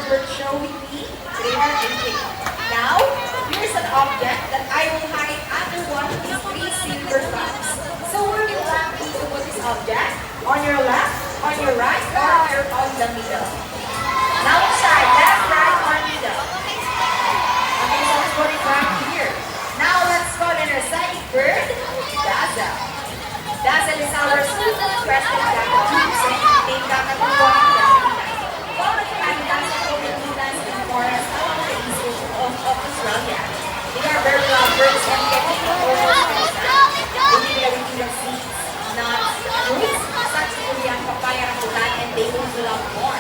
word show with me, Trainer AJ. Now, here's an object that I will hide under one of these three silver cups. So where will you want me to put this object? On your left, on your right, or on the middle? Now inside, left, right, or middle? Okay, so let's put it right here. Now let's call an exciting bird, Dazzle. Dazzle is our student president kakatusin, named kakatuwa followed by Dazzle Philippines in the forest along the east coast of Australia. They are very loud birds and can eat almost any time. They eat everything that seeds, nuts, fruits, such as durian, papaya, rambutan, and they also love corn.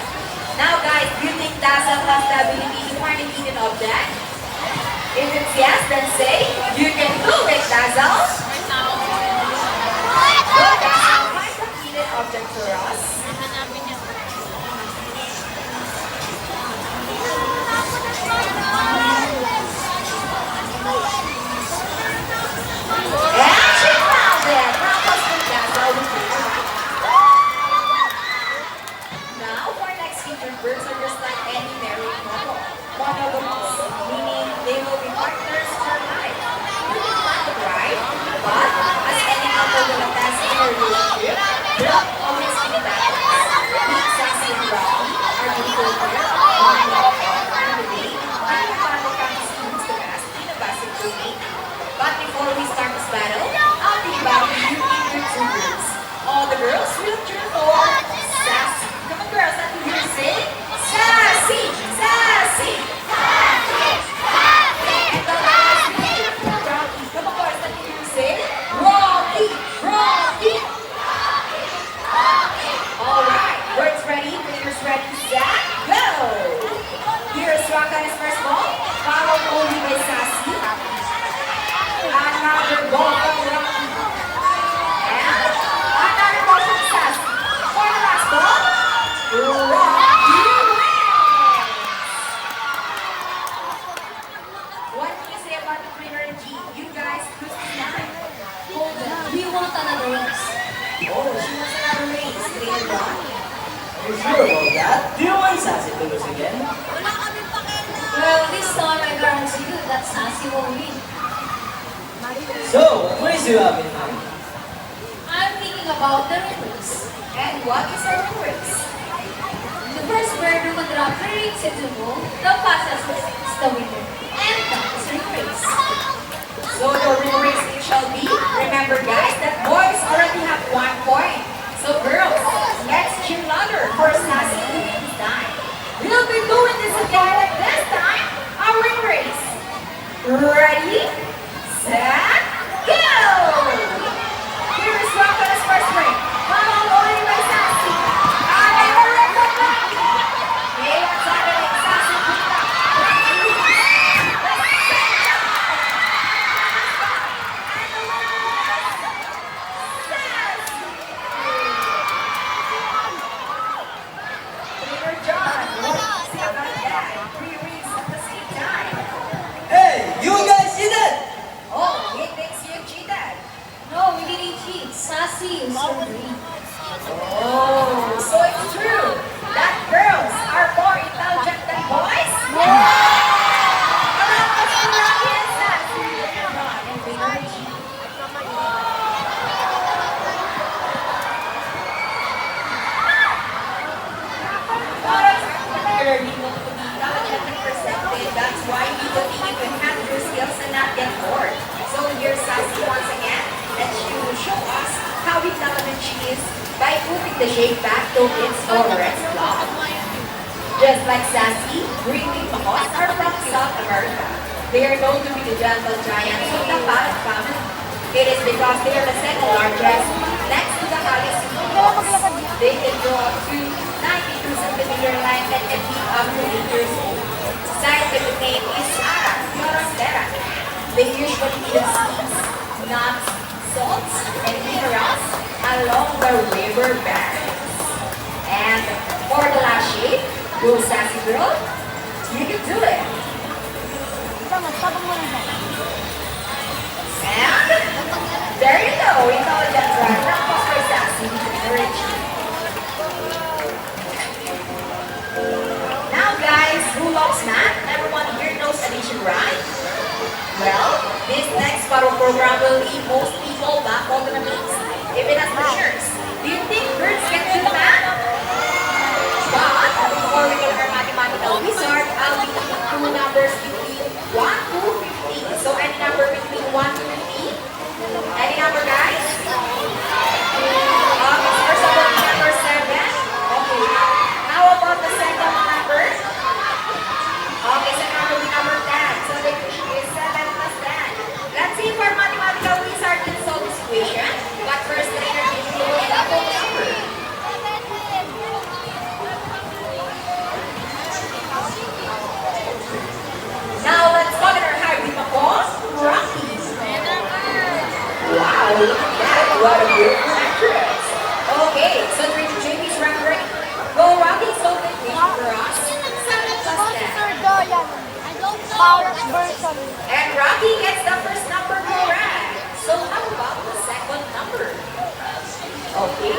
Now guys, do you think Dazzle has the ability to find an eaten object? If it's yes, then say, you can do it, Dazzle! Go, Dazzle, find the eaten object for us. And she found it! Now let's put Dazzle with you. Now, for our next featured birds are just like any married couple. Monogamous, meaning they will be partners for life. You can find it right, but as any couple will attest in a relationship, love always be balanced. Being sassy and rocky are beautiful here, one love on the day, and your battle comes to the best in a basket to me. But before we start this battle, I'll be back with you in your two groups. All the girls will cheer for sassy. Come on girls, let me hear you say sassy, sassy, sassy, sassy. And the last will cheer for Rocky. Come on girls, let me hear you say Rocky, Rocky, Rocky, Rocky. Alright, words ready, players ready, set, go! Here's Rock on his first ball, followed only by Sassy. Another ball from Rocky. And another ball from Sassy. For the last ball, Rocky wins! What can you say about the Trainer and G? You guys, who's behind? Hold on. We want another race. Oh, she wants another race. Trainer John. You sure about that? Do you want Sassy to lose again? Well, this time I guarantee you that Sassy will win. So, what race do you have in mind? I'm thinking about the ring race. And what is our race? The first bird who can drop the rings into the bowl, the fastest is the winner. And that is ring race. So the ring race it shall be. Remember guys that boys already have 1 point. So girls, let's cheer louder for Sassy to win this time. We'll be doing this again like this time. A ring race. Ready? Set? Go! Here is Rocco's first ring. Followed only by Sassy. And a ring from Rocky. Okay, let's have it. Sassy, pick it up. Rocky wins. Let's set it up. And the winner is Sassy. Trainer John, what do you say about that? 3 rings at the same time. Hey, you guys did it! Oh, he thinks you cheated. No, we didn't cheat. Sassy is so green. Oh, so it's true that girls are more intelligent than boys? Allow us to Rocky and Sassy. Ron and Trainer G. Products are particularly known to be intelligent and perceptive. That's why we believe you can have your skills and not get bored. So here's Sassy once again, and she will show us how intelligent she is by putting the shape back to its forest block. Just like Sassy, green-winged macaws are from South America. They are known to be the gentle giants of the parrot family. It is because they are the second largest next to the Alice macaws. They can grow up to 92 cm length and can be up to 8 years old. Scientific name is Arachnotera. They usually eat seeds, nuts, salts, and minerals along the river banks. And for the last shape, go Sassy girl, you can do it. And there you go, intelligent drive. Round for Sassy, Richie. Now guys, Sparrow program will lead most people back home to the beach, even as leaders. Do you think birds can do that? But before we learn our mathematical wizard, I'll be giving two numbers between 1 to 50. So any number between 1 to 50? Any number, guys? Okay, so first of all, number 7. Okay. How about the second number? Okay, second number will be number 10. So the key is 7 plus 10. Let's see if our mathematical wizard can solve this equation. But first, the energy will double the number. Now let's call it our hard with Rocky. Wow, look at that. What a beautiful actress. Okay, so JP's round ready. Go Rocky, so the equation for us. 7 plus 10. Power version. And Rocky gets the first number correct. So how about the second number? Okay,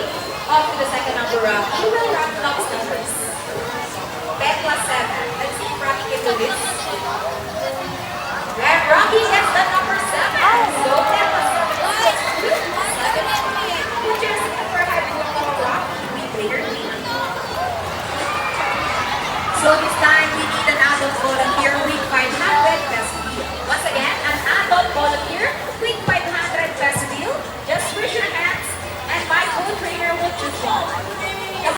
up to the second number, Rocky will round up his numbers. 10 plus 7. Let's see if Rocky can do this. And Rocky